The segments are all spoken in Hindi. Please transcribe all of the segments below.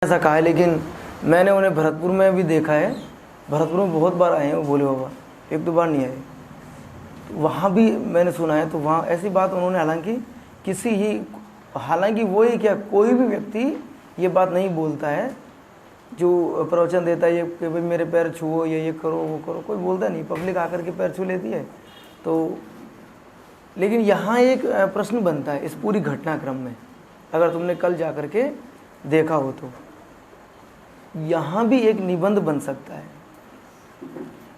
ऐसा कहा है, लेकिन मैंने उन्हें भरतपुर में भी देखा है। भरतपुर में बहुत बार आए हैं वो भोले बाबा, एक दो बार नहीं आए। तो वहाँ भी मैंने सुना है, तो वहाँ ऐसी बात उन्होंने हालांकि वो ही क्या, कोई भी व्यक्ति ये बात नहीं बोलता है जो प्रवचन देता है ये कि भाई मेरे पैर छुओ या ये करो वो करो, कोई बोलता नहीं। पब्लिक आकर के पैर छू लेती है। तो लेकिन यहाँ एक प्रश्न बनता है इस पूरी घटनाक्रम में, अगर तुमने कल जा कर के देखा हो तो यहाँ भी एक निबंध बन सकता है।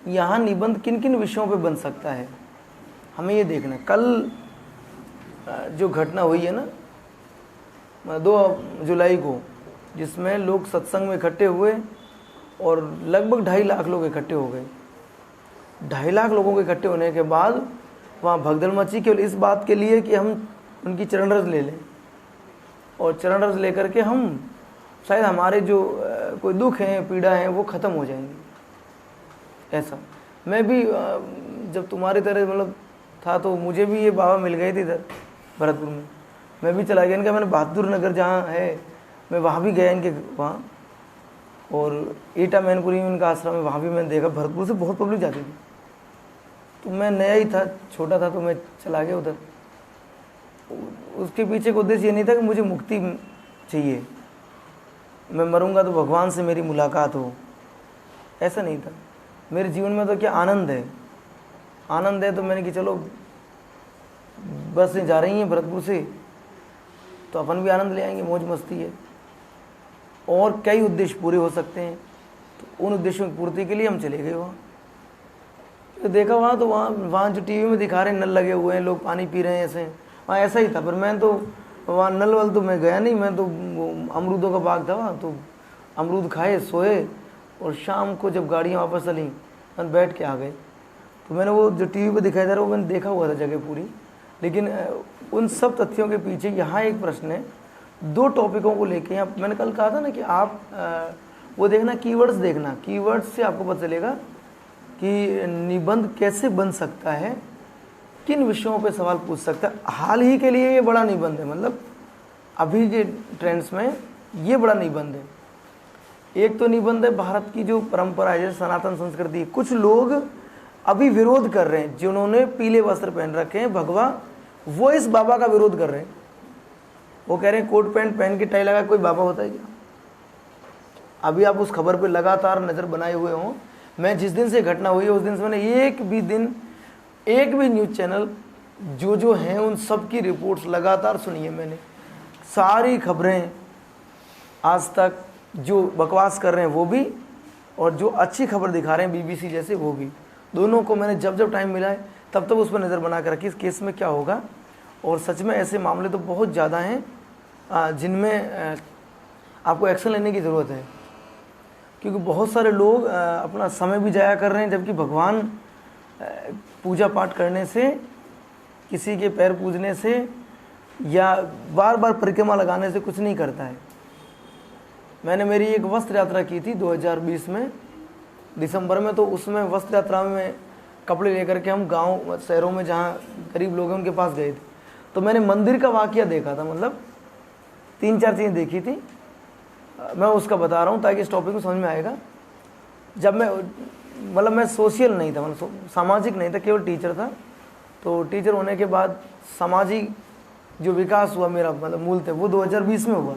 यहाँ निबंध किन किन विषयों पे बन सकता है, हमें ये देखना है। कल जो घटना हुई है ना 2 जुलाई को, जिसमें लोग सत्संग में इकट्ठे हुए और लगभग 2.5 लाख लोग इकट्ठे हो गए। 2.5 लाख लोगों के इकट्ठे होने के बाद वहाँ भगदड़ मची केवल इस बात के लिए कि हम उनकी चरण रज ले लें, और चरण रज लेकर के हम शायद हमारे जो कोई दुख हैं पीड़ा हैं वो ख़त्म हो जाएंगी। ऐसा मैं भी जब तुम्हारी तरह मतलब था तो मुझे भी ये बाबा मिल गए थे इधर भरतपुर में। मैं भी चला गया इनका, मैंने बहादुर नगर जहाँ है मैं वहाँ भी गया इनके वहाँ, और ईटा मैनपुरी में इनका आश्रम है, वहाँ भी मैंने देखा। भरतपुर से बहुत पब्लिक जाती थी। तो मैं नया ही था, छोटा था, तो मैं चला गया उधर। उसके पीछे का उद्देश्य ये नहीं था कि मुझे मुक्ति चाहिए, मैं मरूंगा तो भगवान से मेरी मुलाकात हो, ऐसा नहीं था। मेरे जीवन में तो क्या आनंद है, आनंद है। तो मैंने कि चलो बस से जा रही हैं भरतपुर से, तो अपन भी आनंद ले आएंगे, मौज मस्ती है। और कई उद्देश्य पूरे हो सकते हैं, तो उन उद्देश्यों की पूर्ति के लिए हम चले गए वहाँ। तो देखा वहाँ, तो वहाँ जो टीवी में दिखा रहे हैं नल लगे हुए हैं, लोग पानी पी रहे हैं, ऐसे वहाँ ऐसा ही था। पर मैं तो वहाँ नल वल तो मैं गया नहीं, मैं तो अमरूदों का बाग था वहाँ, तो अमरूद खाए, सोए, और शाम को जब गाड़ियाँ वापस चली मैं बैठ के आ गए। तो मैंने वो जो टीवी पे दिखाई दे रहा वो मैंने देखा हुआ था जगह पूरी। लेकिन उन सब तथ्यों के पीछे यहाँ एक प्रश्न है, 2 टॉपिकों को लेके। यहाँ मैंने कल कहा था ना कि आप वो देखना, कीवर्ड्स देखना, कीवर्ड्स से आपको पता चलेगा कि निबंध कैसे बन सकता है, किन विषयों पे सवाल पूछ सकता है। हाल ही के लिए ये बड़ा निबंध है, मतलब अभी के ट्रेंड्स में ये बड़ा निबंध है। एक तो निबंध है भारत की जो परंपरा है, जैसे सनातन संस्कृति। कुछ लोग अभी विरोध कर रहे हैं, जिन्होंने पीले वस्त्र पहन रखे हैं भगवा, वो इस बाबा का विरोध कर रहे हैं। वो कह रहे हैं कोट पैंट पहन के टाई लगा कोई बाबा होता है क्या। अभी आप उस खबर पे लगातार नज़र बनाए हुए हों। मैं जिस दिन से घटना हुई है उस दिन से मैंने एक भी न्यूज़ चैनल जो हैं उन सब की रिपोर्ट्स लगातार सुनी है मैंने। सारी खबरें, आज तक जो बकवास कर रहे हैं वो भी, और जो अच्छी खबर दिखा रहे हैं BBC जैसे वो भी, दोनों को मैंने जब टाइम मिला है तब उस पर नज़र बना कर रखी इस केस में क्या होगा। और सच में ऐसे मामले तो बहुत ज़्यादा हैं जिनमें आपको एक्शन लेने की ज़रूरत है, क्योंकि बहुत सारे लोग अपना समय भी जाया कर रहे हैं, जबकि भगवान पूजा पाठ करने से, किसी के पैर पूजने से या बार बार परिक्रमा लगाने से कुछ नहीं करता है। मैंने मेरी एक वस्त्र यात्रा की थी 2020 में दिसंबर में, तो उसमें वस्त्र यात्रा में कपड़े लेकर के हम गांव शहरों में जहां गरीब लोग हैं उनके पास गए थे। तो मैंने मंदिर का वाकया देखा था, मतलब 3-4 चीज़ें देखी थी। मैं उसका बता रहा हूँ ताकि इस टॉपिक को समझ में आएगा। जब मैं सोशल नहीं था, मतलब सामाजिक नहीं था, केवल टीचर था। तो टीचर होने के बाद सामाजिक जो विकास हुआ मेरा, मतलब मूल थे, वो 2020 में हुआ।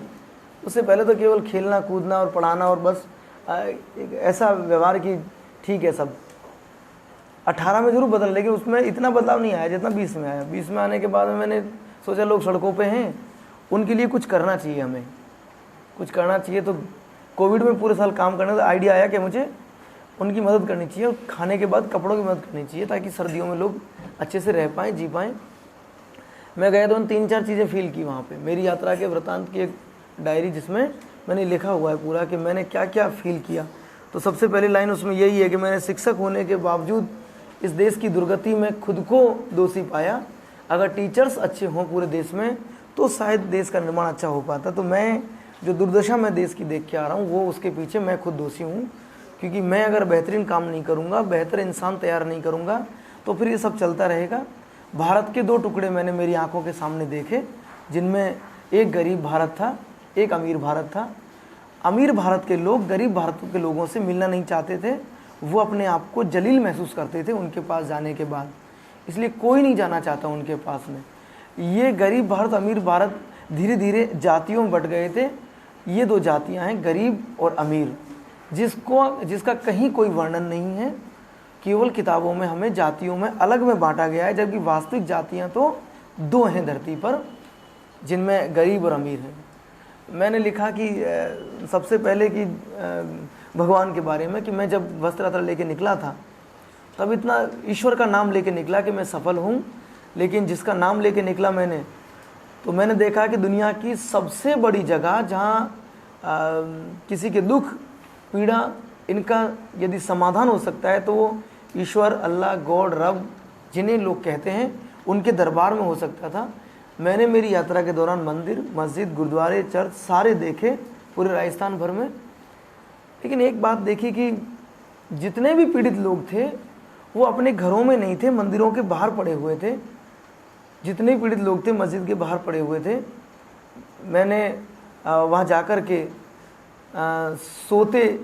उससे पहले तो केवल खेलना कूदना और पढ़ाना और बस एक ऐसा व्यवहार कि ठीक है सब। 18 में जरूर बदल, लेकिन उसमें इतना बदलाव नहीं आया जितना 20 में आया। 20 में आने के बाद मैंने सोचा लोग सड़कों पे हैं, उनके लिए कुछ करना चाहिए, हमें कुछ करना चाहिए। तो कोविड में पूरे साल काम करने का आइडिया आया कि मुझे उनकी मदद करनी चाहिए, और खाने के बाद कपड़ों की मदद करनी चाहिए, ताकि सर्दियों में लोग अच्छे से रह पाएँ, जी पाएँ। मैं गया तो उन 3-4 चीज़ें फील की वहाँ पे। मेरी यात्रा के वृतांत की एक डायरी जिसमें मैंने लिखा हुआ है पूरा कि मैंने क्या क्या फील किया। तो सबसे पहली लाइन उसमें यही है कि मैंने शिक्षक होने के बावजूद इस देश की दुर्गति में खुद को दोषी पाया। अगर टीचर्स अच्छे हों पूरे देश में तो शायद देश का निर्माण अच्छा हो पाता। तो मैं जो दुर्दशा मैं देश की देख के आ रहा हूँ वो उसके पीछे मैं खुद दोषी हूँ, क्योंकि मैं अगर बेहतरीन काम नहीं करूँगा, बेहतर इंसान तैयार नहीं करूँगा, तो फिर ये सब चलता रहेगा। भारत के 2 टुकड़े मैंने मेरी आंखों के सामने देखे, जिनमें एक गरीब भारत था, एक अमीर भारत था। अमीर भारत के लोग गरीब भारत के लोगों से मिलना नहीं चाहते थे, वो अपने आप को जलील महसूस करते थे उनके पास जाने के बाद, इसलिए कोई नहीं जाना चाहता उनके पास में। ये गरीब भारत अमीर भारत धीरे धीरे जातियों में बट गए थे। ये दो जातियां हैं, गरीब और अमीर, जिसका कहीं कोई वर्णन नहीं है, केवल किताबों में हमें जातियों में अलग में बांटा गया है, जबकि वास्तविक जातियां तो दो हैं धरती पर, जिनमें गरीब और अमीर हैं। मैंने लिखा कि सबसे पहले कि भगवान के बारे में, कि मैं जब वस्त्र यात्रा लेके निकला था तब इतना ईश्वर का नाम लेके निकला कि मैं सफल हूँ, लेकिन जिसका नाम लेके निकला मैंने, तो मैंने देखा कि दुनिया की सबसे बड़ी जगह जहाँ किसी के दुख पीड़ा इनका यदि समाधान हो सकता है तो वो ईश्वर, अल्लाह, गॉड, रब जिन्हें लोग कहते हैं, उनके दरबार में हो सकता था। मैंने मेरी यात्रा के दौरान मंदिर, मस्जिद, गुरुद्वारे, चर्च सारे देखे पूरे राजस्थान भर में, लेकिन एक बात देखी कि जितने भी पीड़ित लोग थे वो अपने घरों में नहीं थे, मंदिरों के बाहर पड़े हुए थे। जितने पीड़ित लोग थे मस्जिद के बाहर पड़े हुए थे। मैंने वहाँ जाकर के सोते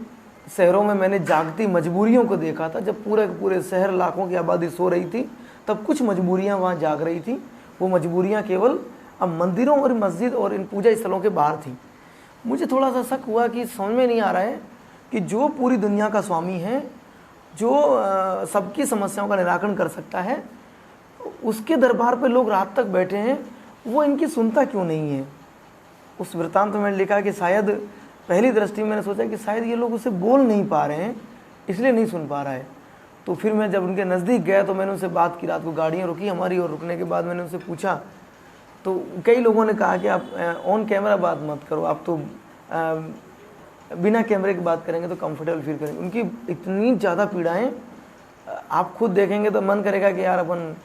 शहरों में मैंने जागती मजबूरियों को देखा था। जब पूरे शहर लाखों की आबादी सो रही थी, तब कुछ मजबूरियाँ वहाँ जाग रही थी। वो मजबूरियाँ केवल अब मंदिरों और मस्जिद और इन पूजा स्थलों के बाहर थी। मुझे थोड़ा सा शक हुआ कि समझ में नहीं आ रहा है कि जो पूरी दुनिया का स्वामी है, जो सबकी समस्याओं का निराकरण कर सकता है, उसके दरबार पे लोग रात तक बैठे हैं, वो इनकी सुनता क्यों नहीं है। उस वृत्तांत में मैंने लिखा कि शायद पहली दृष्टि में मैंने सोचा कि शायद ये लोग उसे बोल नहीं पा रहे हैं, इसलिए नहीं सुन पा रहा है। तो फिर मैं जब उनके नज़दीक गया तो मैंने उनसे बात की। रात को गाड़ियाँ रुकी हमारी, और रुकने के बाद मैंने उनसे पूछा, तो कई लोगों ने कहा कि आप ऑन कैमरा बात मत करो, आप तो बिना कैमरे की बात करेंगे तो कंफर्टेबल फील करेंगे। उनकी इतनी ज़्यादा पीड़ाएँ आप खुद देखेंगे तो मन करेगा कि यार अपन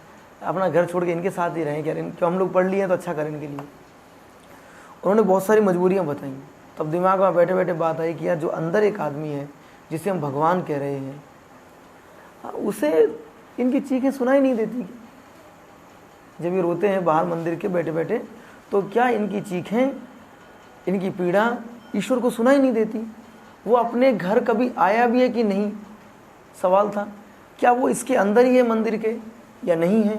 अपना घर छोड़ के इनके साथ ही रहें, क्या इनको हम लोग पढ़ लिए तो अच्छा करें इनके लिए। उन्होंने बहुत सारी मजबूरियाँ बताई। तब दिमाग में बैठे बैठे बात आई कि यार जो अंदर एक आदमी है जिसे हम भगवान कह रहे हैं, उसे इनकी चीखें सुनाई नहीं देती। जब ये रोते हैं बाहर मंदिर के बैठे बैठे, तो क्या इनकी चीखें, इनकी पीड़ा ईश्वर को सुनाई नहीं देती? वो अपने घर कभी आया भी है कि नहीं, सवाल था। क्या वो इसके अंदर ही है मंदिर के या नहीं है,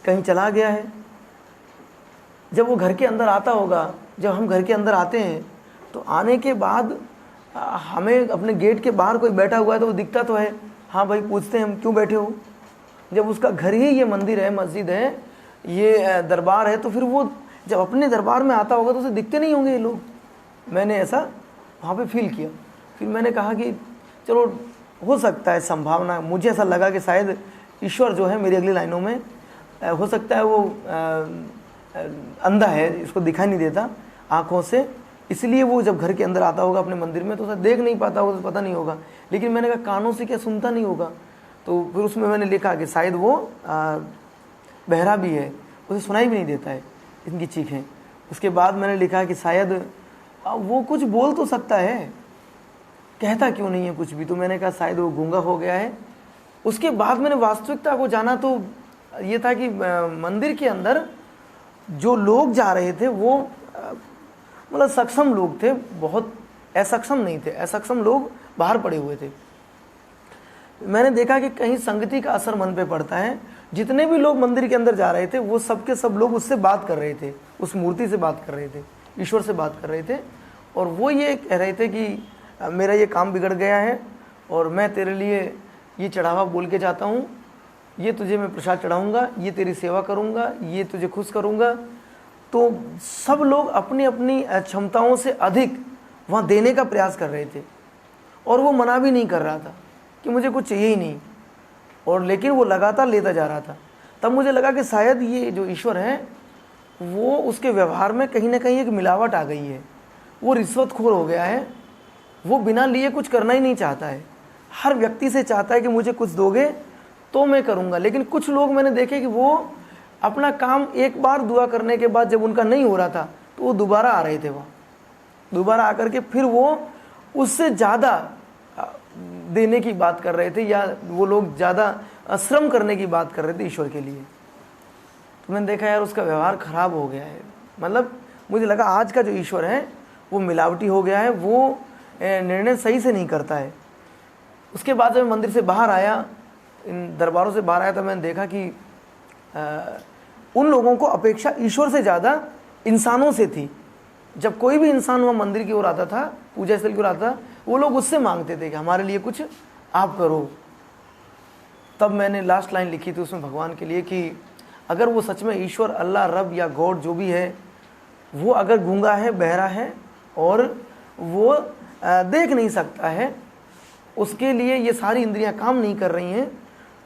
कहीं चला गया है? जब वो घर के अंदर आता होगा, जब हम घर के अंदर आते हैं तो आने के बाद हमें अपने गेट के बाहर कोई बैठा हुआ है तो वो दिखता तो है, हाँ भाई पूछते हैं हम क्यों बैठे हो। जब उसका घर ही ये मंदिर है, मस्जिद है, ये दरबार है, तो फिर वो जब अपने दरबार में आता होगा तो उसे दिखते नहीं होंगे ये लोग। मैंने ऐसा वहाँ पे फील किया। फिर मैंने कहा कि चलो हो सकता है संभावना, मुझे ऐसा लगा कि शायद ईश्वर जो है मेरी अगली लाइनों में हो सकता है वो अंधा है, इसको दिखाई नहीं देता आँखों से, इसलिए वो जब घर के अंदर आता होगा अपने मंदिर में तो उसे देख नहीं पाता होगा, तो पता नहीं होगा। लेकिन मैंने कहा कानों से क्या सुनता नहीं होगा? तो फिर उसमें मैंने लिखा कि शायद वो बहरा भी है, उसे सुनाई भी नहीं देता है इनकी चीखें। उसके बाद मैंने लिखा कि शायद वो कुछ बोल तो सकता है, कहता क्यों नहीं है कुछ भी। तो मैंने कहा शायद वो गूंगा हो गया है। उसके बाद मैंने वास्तविकता को जाना तो ये था कि मंदिर के अंदर जो लोग जा रहे थे वो मतलब सक्षम लोग थे, बहुत असक्षम नहीं थे। असक्षम लोग बाहर पड़े हुए थे। मैंने देखा कि कहीं संगति का असर मन पे पड़ता है। जितने भी लोग मंदिर के अंदर जा रहे थे वो सब के सब लोग उससे बात कर रहे थे, उस मूर्ति से बात कर रहे थे, ईश्वर से बात कर रहे थे। और वो ये कह रहे थे कि मेरा ये काम बिगड़ गया है और मैं तेरे लिए ये चढ़ावा बोल के जाता हूँ, ये तुझे मैं प्रसाद चढ़ाऊँगा, ये तेरी सेवा करूँगा, ये तुझे खुश करूँगा। तो सब लोग अपनी अपनी क्षमताओं से अधिक वहाँ देने का प्रयास कर रहे थे और वो मना भी नहीं कर रहा था कि मुझे कुछ चाहिए ही नहीं, और लेकिन वो लगातार लेता जा रहा था। तब मुझे लगा कि शायद ये जो ईश्वर है वो उसके व्यवहार में कहीं ना कहीं एक मिलावट आ गई है। वो रिश्वतखोर हो गया है, वो बिना लिए कुछ करना ही नहीं चाहता है। हर व्यक्ति से चाहता है कि मुझे कुछ दोगे तो मैं करूँगा। लेकिन कुछ लोग मैंने देखे कि वो अपना काम एक बार दुआ करने के बाद जब उनका नहीं हो रहा था तो वो दोबारा आ रहे थे, वहाँ दोबारा आकर के फिर वो उससे ज़्यादा देने की बात कर रहे थे, या वो लोग ज़्यादा श्रम करने की बात कर रहे थे ईश्वर के लिए। तो मैंने देखा यार उसका व्यवहार ख़राब हो गया है। मतलब मुझे लगा आज का जो ईश्वर है वो मिलावटी हो गया है, वो निर्णय सही से नहीं करता है। उसके बाद जब मैं मंदिर से बाहर आया, इन दरबारों से बाहर आया, तो मैंने देखा कि उन लोगों को अपेक्षा ईश्वर से ज़्यादा इंसानों से थी। जब कोई भी इंसान वहाँ मंदिर की ओर आता था, पूजा स्थल की ओर आता था, वो लोग उससे मांगते थे कि हमारे लिए कुछ आप करो। तब मैंने लास्ट लाइन लिखी थी उसमें भगवान के लिए कि अगर वो सच में ईश्वर, अल्लाह, रब या गॉड जो भी है, वो अगर गूंगा है, बहरा है और वो देख नहीं सकता है, उसके लिए ये सारी इंद्रियां काम नहीं कर रही हैं,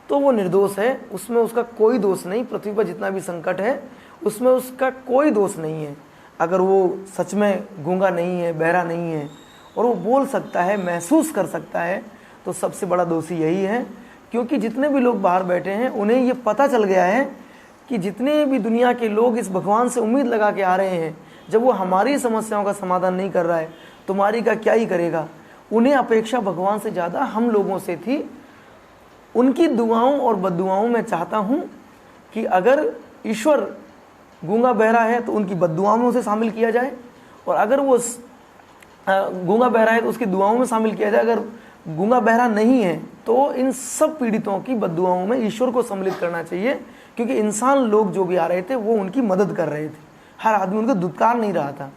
तो वो निर्दोष है, उसमें उसका कोई दोष नहीं। पृथ्वी पर जितना भी संकट है उसमें उसका कोई दोष नहीं है। अगर वो सच में गूंगा नहीं है, बहरा नहीं है और वो बोल सकता है, महसूस कर सकता है, तो सबसे बड़ा दोषी यही है। क्योंकि जितने भी लोग बाहर बैठे हैं उन्हें ये पता चल गया है कि जितने भी दुनिया के लोग इस भगवान से उम्मीद लगा के आ रहे हैं, जब वो हमारी समस्याओं का समाधान नहीं कर रहा है, तुम्हारी का क्या ही करेगा। उन्हें अपेक्षा भगवान से ज़्यादा हम लोगों से थी। उनकी दुआओं और बद्दुआओं में चाहता हूँ कि अगर ईश्वर गूंगा बहरा है तो उनकी बद्दुआओं में उसे शामिल किया जाए, और अगर वो गूंगा बहरा है तो उसकी दुआओं में शामिल किया जाए। अगर गूंगा बहरा नहीं है तो इन सब पीड़ितों की बद्दुआओं में ईश्वर को सम्मिलित करना चाहिए, क्योंकि इंसान लोग जो भी आ रहे थे वो उनकी मदद कर रहे थे। हर आदमी उनको दुत्कार नहीं रहा था,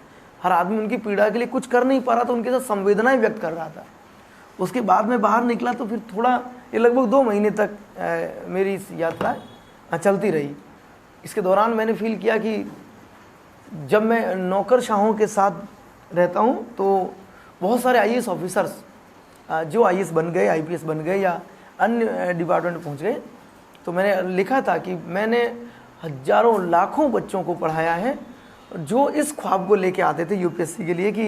हर आदमी उनकी पीड़ा के लिए कुछ कर नहीं पा रहा था, उनके साथ संवेदनाएं व्यक्त कर रहा था। उसके बाद में बाहर निकला तो फिर थोड़ा, ये लगभग 2 महीने तक मेरी इस यात्रा चलती रही। इसके दौरान मैंने फील किया कि जब मैं नौकरशाहों के साथ रहता हूँ तो बहुत सारे आईएएस ऑफिसर्स जो आईएएस बन गए, आईपीएस बन गए या अन्य डिपार्टमेंट में पहुँच गए, तो मैंने लिखा था कि मैंने हजारों लाखों बच्चों को पढ़ाया है जो इस ख्वाब को लेके आते थे यूपीएससी के लिए कि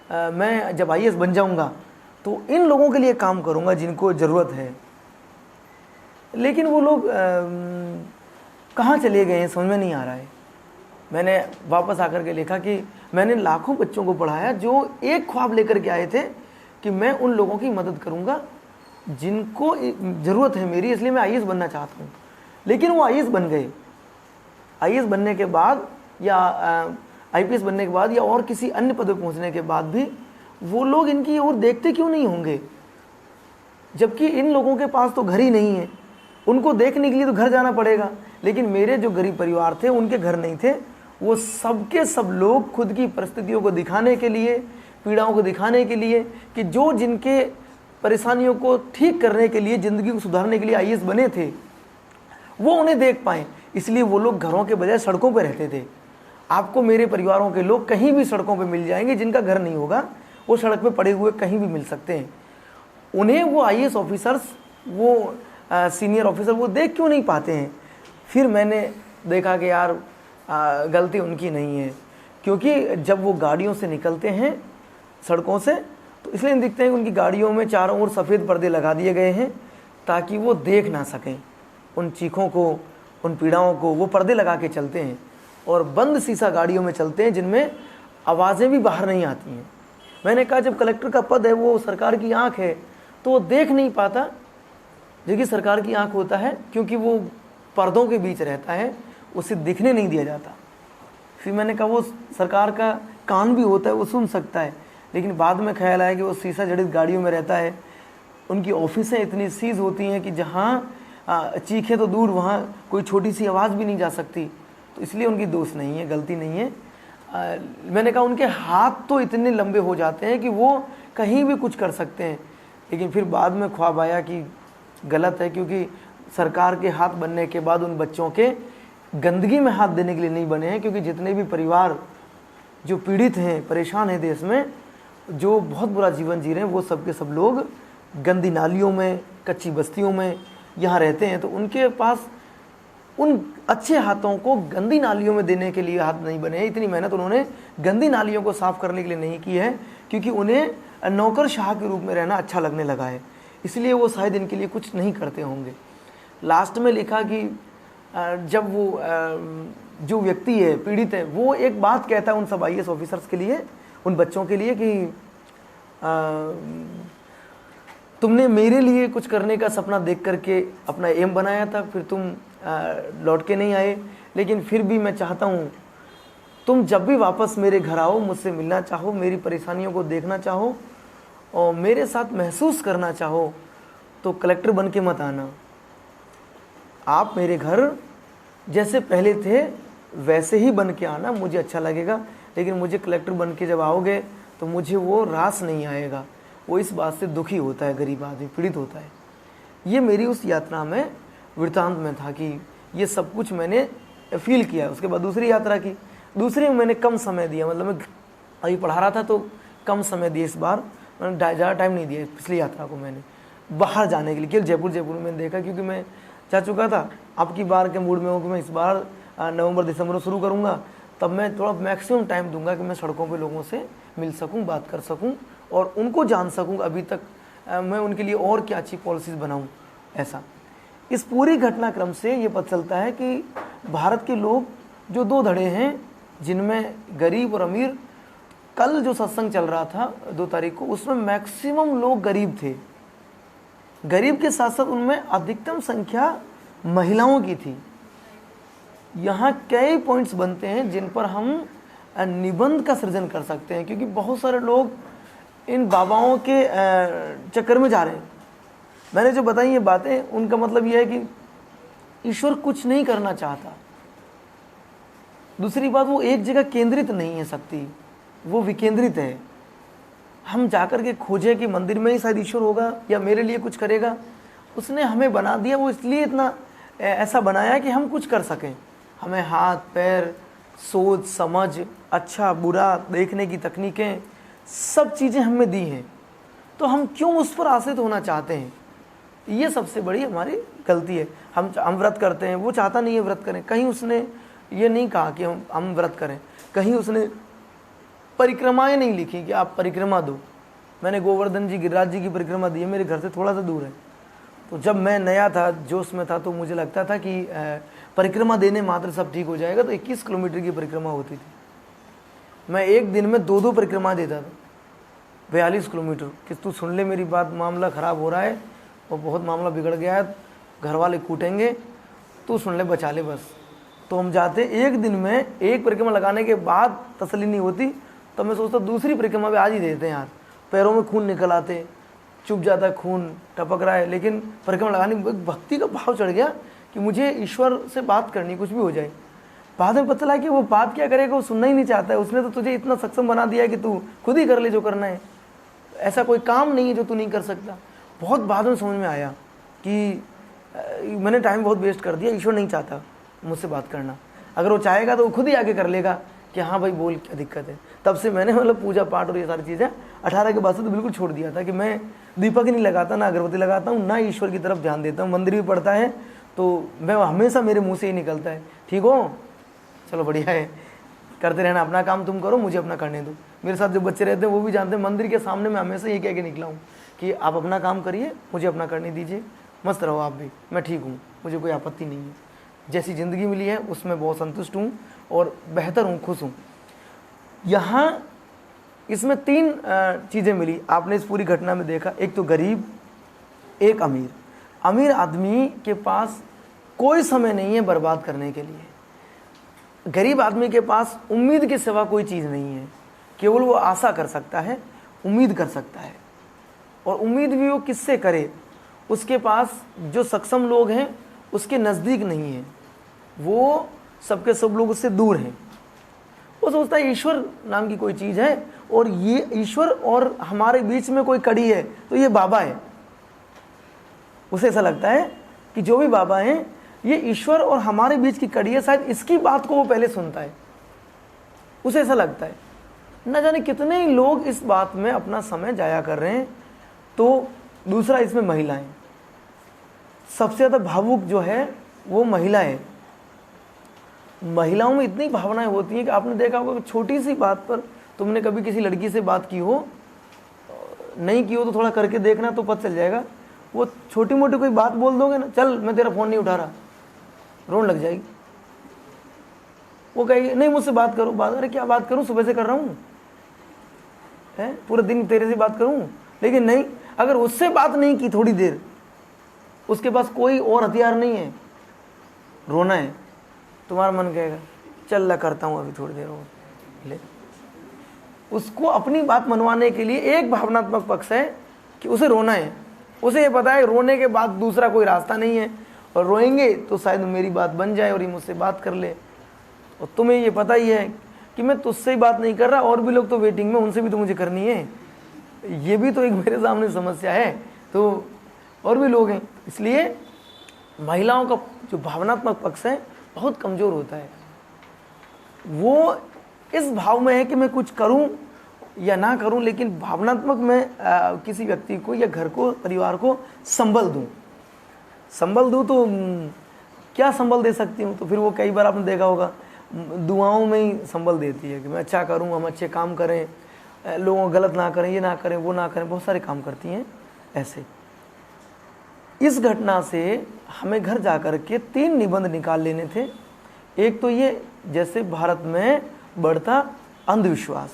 मैं जब आईएएस बन जाऊंगा तो इन लोगों के लिए काम करूंगा जिनको ज़रूरत है। लेकिन वो लोग कहाँ चले गए हैं समझ में नहीं आ रहा है। मैंने वापस आकर के लिखा कि मैंने लाखों बच्चों को पढ़ाया जो एक ख्वाब लेकर के आए थे कि मैं उन लोगों की मदद करूंगा जिनको ज़रूरत है मेरी, इसलिए मैं आईएएस बनना चाहता हूँ। लेकिन वो आईएएस बन गए। आईएएस बनने के बाद या आईपीएस बनने के बाद या और किसी अन्य पद पर पहुँचने के बाद भी वो लोग इनकी ओर देखते क्यों नहीं होंगे, जबकि इन लोगों के पास तो घर ही नहीं है। उनको देखने के लिए तो घर जाना पड़ेगा। लेकिन मेरे जो गरीब परिवार थे उनके घर नहीं थे। वो सबके सब लोग खुद की परिस्थितियों को दिखाने के लिए, पीड़ाओं को दिखाने के लिए कि जो जिनके परेशानियों को ठीक करने के लिए, ज़िंदगी को सुधारने के लिए आईएएस बने थे, वो उन्हें देख पाएँ, इसलिए वो लोग घरों के बजाय सड़कों पर रहते थे। आपको मेरे परिवारों के लोग कहीं भी सड़कों पर मिल जाएंगे, जिनका घर नहीं होगा वो सड़क पे पड़े हुए कहीं भी मिल सकते हैं। उन्हें वो आईएएस ऑफिसर्स, वो सीनियर ऑफिसर वो देख क्यों नहीं पाते हैं। फिर मैंने देखा कि यार गलती उनकी नहीं है, क्योंकि जब वो गाड़ियों से निकलते हैं सड़कों से तो इसलिए दिखते हैं कि उनकी गाड़ियों में चारों ओर सफ़ेद पर्दे लगा दिए गए हैं ताकि वो देख ना सकें उन चीखों को, उन पीड़ाओं को। वो पर्दे लगा के चलते हैं और बंद शीशा गाड़ियों में चलते हैं जिनमें आवाज़ें भी बाहर नहीं आती हैं। मैंने कहा जब कलेक्टर का पद है, वो सरकार की आंख है, तो वो देख नहीं पाता जो कि सरकार की आंख होता है, क्योंकि वो पर्दों के बीच रहता है, उसे दिखने नहीं दिया जाता। फिर मैंने कहा वो सरकार का कान भी होता है, वो सुन सकता है। लेकिन बाद में ख्याल आया कि वो शीशा जड़ित गाड़ियों में रहता है। उनकी ऑफिसें इतनी सीज होती हैं कि जहाँ चीखे तो दूर, वहाँ कोई छोटी सी आवाज़ भी नहीं जा सकती। तो इसलिए उनकी दोष नहीं है, गलती नहीं है। मैंने कहा उनके हाथ तो इतने लंबे हो जाते हैं कि वो कहीं भी कुछ कर सकते हैं। लेकिन फिर बाद में ख्वाब आया कि गलत है, क्योंकि सरकार के हाथ बनने के बाद उन बच्चों के गंदगी में हाथ देने के लिए नहीं बने हैं। क्योंकि जितने भी परिवार जो पीड़ित हैं, परेशान हैं देश में, जो बहुत बुरा जीवन जी रहे हैं, वो सब के सब लोग गंदी नालियों में, कच्ची बस्तियों में यहाँ रहते हैं। तो उनके पास उन अच्छे हाथों को गंदी नालियों में देने के लिए हाथ नहीं बने हैं। इतनी मेहनत उन्होंने गंदी नालियों को साफ़ करने के लिए नहीं की है, क्योंकि उन्हें नौकरशाह के रूप में रहना अच्छा लगने लगा है। इसलिए वो शायद इनके लिए कुछ नहीं करते होंगे। लास्ट में लिखा कि जब वो जो व्यक्ति है, पीड़ित है, वो एक बात कहता है उन सब आईएएस ऑफिसर्स के लिए, उन बच्चों के लिए कि तुमने मेरे लिए कुछ करने का सपना देख करके अपना एम बनाया था, फिर तुम लौट के नहीं आए, लेकिन फिर भी मैं चाहता हूँ तुम जब भी वापस मेरे घर आओ, मुझसे मिलना चाहो, मेरी परेशानियों को देखना चाहो और मेरे साथ महसूस करना चाहो, तो कलेक्टर बन के मत आना। आप मेरे घर जैसे पहले थे वैसे ही बन के आना, मुझे अच्छा लगेगा। लेकिन मुझे कलेक्टर बन के जब आओगे तो मुझे वो रास नहीं आएगा। वो इस बात से दुखी होता है, गरीब आदमी पीड़ित होता है। ये मेरी उस यात्रा में वृत्तांत में था कि ये सब कुछ मैंने फील किया। उसके बाद दूसरी यात्रा की, दूसरी में मैंने कम समय दिया, मतलब मैं अभी पढ़ा रहा था तो कम समय दिया। इस बार मैंने ज़्यादा टाइम नहीं दिया। पिछली यात्रा को मैंने बाहर जाने के लिए केवल जयपुर में देखा, क्योंकि मैं जा चुका था। अब की बार के मूड में हूँ कि मैं इस बार नवंबर दिसंबर में शुरू करूँगा, तब मैं थोड़ा मैक्सिमम टाइम दूंगा कि मैं सड़कों पे लोगों से मिल सकूं, बात कर सकूं और उनको जान सकूं अभी तक मैं उनके लिए और क्या अच्छी पॉलिसीज़ बनाऊं। ऐसा इस पूरी घटनाक्रम से ये पता चलता है कि भारत के लोग जो दो धड़े हैं, जिनमें गरीब और अमीर, कल जो सत्संग चल रहा था 2 तारीख को, उसमें मैक्सिमम लोग गरीब थे। गरीब के साथ साथ उनमें अधिकतम संख्या महिलाओं की थी। यहाँ कई पॉइंट्स बनते हैं जिन पर हम निबंध का सृजन कर सकते हैं, क्योंकि बहुत सारे लोग इन बाबाओं के चक्कर में जा रहे हैं। मैंने जो बताई ये बातें, उनका मतलब ये है कि ईश्वर कुछ नहीं करना चाहता। दूसरी बात, वो एक जगह केंद्रित नहीं है शक्ति, वो विकेंद्रित है। हम जाकर के खोजें कि मंदिर में ही शायद ईश्वर होगा या मेरे लिए कुछ करेगा, उसने हमें बना दिया। वो इसलिए इतना ऐसा बनाया कि हम कुछ कर सकें। हमें हाथ पैर, सोच समझ, अच्छा बुरा देखने की तकनीकें, सब चीज़ें हमें दी हैं। तो हम क्यों उस पर आश्रित होना चाहते हैं? ये सबसे बड़ी हमारी गलती है। हम व्रत करते हैं, वो चाहता नहीं है व्रत करें। कहीं उसने ये नहीं कहा कि हम व्रत करें, कहीं उसने परिक्रमाएं नहीं लिखी कि आप परिक्रमा दो। मैंने गोवर्धन जी, गिरिराज जी की परिक्रमा दी है, मेरे घर से थोड़ा सा दूर है। तो जब मैं नया था, जोश में था, तो मुझे लगता था कि परिक्रमा देने मात्र सब ठीक हो जाएगा। तो 21 किलोमीटर की परिक्रमा होती थी। मैं एक दिन में 2-2 परिक्रमा देता था, 42 किलोमीटर। कि तू सुन ले मेरी बात, मामला ख़राब हो रहा है और बहुत मामला बिगड़ गया है, घर वाले कूटेंगे, तू सुन ले, बचा ले बस। तो हम जाते, एक दिन में एक परिक्रमा लगाने के बाद तसल्ली नहीं होती, तो मैं सोचता दूसरी परिक्रमा भी आज ही देते हैं यार। पैरों में खून निकल आते, चुभ जाता है, खून टपक रहा है, लेकिन परिक्रमा लगाने में भक्ति का भाव चढ़ गया कि मुझे ईश्वर से बात करनी, कुछ भी हो जाए। बाद में पता लगा कि वो बात क्या करेगा, वो सुनना ही नहीं चाहता है। उसने तो तुझे इतना सक्षम बना दिया है कि तू खुद ही कर ले जो करना है। ऐसा कोई काम नहीं है जो तू नहीं कर सकता। बहुत बाद में समझ में आया कि मैंने टाइम बहुत वेस्ट कर दिया। ईश्वर नहीं चाहता मुझसे बात करना। अगर वो चाहेगा तो वो खुद ही आके कर लेगा कि हाँ भाई बोल, क्या दिक्कत है। तब से मैंने मतलब पूजा पाठ और ये सारी चीज़ें 18 के बाद से तो बिल्कुल छोड़ दिया था कि मैं दीपक ही नहीं लगाता, ना अगरबत्ती लगाता हूँ, ना ईश्वर की तरफ ध्यान देता हूँ। मंदिर भी पड़ता है तो मैं हमेशा मेरे मुंह से ही निकलता है, ठीक हो, चलो बढ़िया है, करते रहना, अपना काम तुम करो, मुझे अपना करने दो। मेरे साथ जो बच्चे रहते हैं वो भी जानते हैं, मंदिर के सामने मैं हमेशा ये कह के निकला हूँ कि आप अपना काम करिए, मुझे अपना करने दीजिए, मस्त रहो आप भी, मैं ठीक हूँ, मुझे कोई आपत्ति नहीं है। जैसी ज़िंदगी मिली है उसमें बहुत संतुष्ट हूँ और बेहतर हूँ, खुश हूँ। यहाँ इसमें 3 चीज़ें मिली, आपने इस पूरी घटना में देखा। एक तो गरीब, एक अमीर। अमीर आदमी के पास कोई समय नहीं है बर्बाद करने के लिए। गरीब आदमी के पास उम्मीद के सिवा कोई चीज़ नहीं है। केवल वो आशा कर सकता है, उम्मीद कर सकता है। और उम्मीद भी वो किससे करे? उसके पास जो सक्षम लोग हैं उसके नज़दीक नहीं है, वो सबके सब लोग उससे दूर हैं। वो सोचता है ईश्वर नाम की कोई चीज़ है और ये ईश्वर और हमारे बीच में कोई कड़ी है तो ये बाबा है। उसे ऐसा लगता है कि जो भी बाबा हैं ये ईश्वर और हमारे बीच की कड़ी है, शायद इसकी बात को वो पहले सुनता है। उसे ऐसा लगता है। न जाने कितने ही लोग इस बात में अपना समय जाया कर रहे हैं। तो दूसरा, इसमें महिलाएं, सबसे ज़्यादा भावुक जो है वो महिला है। महिलाओं में इतनी भावनाएं होती हैं कि आपने देखा होगा कि छोटी सी बात पर तुमने कभी किसी लड़की से बात की हो, नहीं की हो तो थोड़ा करके देखना तो पता चल जाएगा। वो छोटी मोटी कोई बात बोल दोगे ना, चल मैं तेरा फ़ोन नहीं उठा रहा, रोने लग जाएगी। वो कहेगी नहीं मुझसे बात करो, बात, अरे क्या बात करूँ, सुबह से कर रहा हूँ, है पूरे दिन तेरे से बात करूँ। लेकिन नहीं, अगर उससे बात नहीं की थोड़ी देर, उसके पास कोई और हथियार नहीं है, रोना है, तुम्हारा मन कहेगा चल ला करता हूँ अभी थोड़ी देर और ले। उसको अपनी बात मनवाने के लिए एक भावनात्मक पक्ष है कि उसे रोना है, उसे ये पता है रोने के बाद दूसरा कोई रास्ता नहीं है, और रोएंगे तो शायद मेरी बात बन जाए और ये मुझसे बात कर ले। और तुम्हें ये पता ही है कि मैं तुझसे ही बात नहीं कर रहा, और भी लोग तो वेटिंग में, उनसे भी तो मुझे करनी है, ये भी तो एक मेरे सामने समस्या है, तो और भी लोग हैं। इसलिए महिलाओं का जो भावनात्मक पक्ष है बहुत कमज़ोर होता है। वो इस भाव में है कि मैं कुछ करूं या ना करूं, लेकिन भावनात्मक में किसी व्यक्ति को या घर को, परिवार को संबल दूं तो क्या संबल दे सकती हूं? तो फिर वो कई बार आपने देखा होगा दुआओं में ही संबल देती है कि मैं अच्छा करूं, हम अच्छे काम करें, लोगों गलत ना करें, ये ना करें, वो ना करें, बहुत सारे काम करती हैं ऐसे। इस घटना से हमें घर जाकर के 3 निबंध निकाल लेने थे। एक तो ये, जैसे भारत में बढ़ता अंधविश्वास,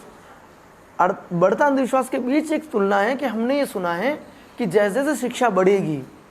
बढ़ता अंधविश्वास के बीच एक तुलना है कि हमने ये सुना है कि जैसे जैसे शिक्षा बढ़ेगी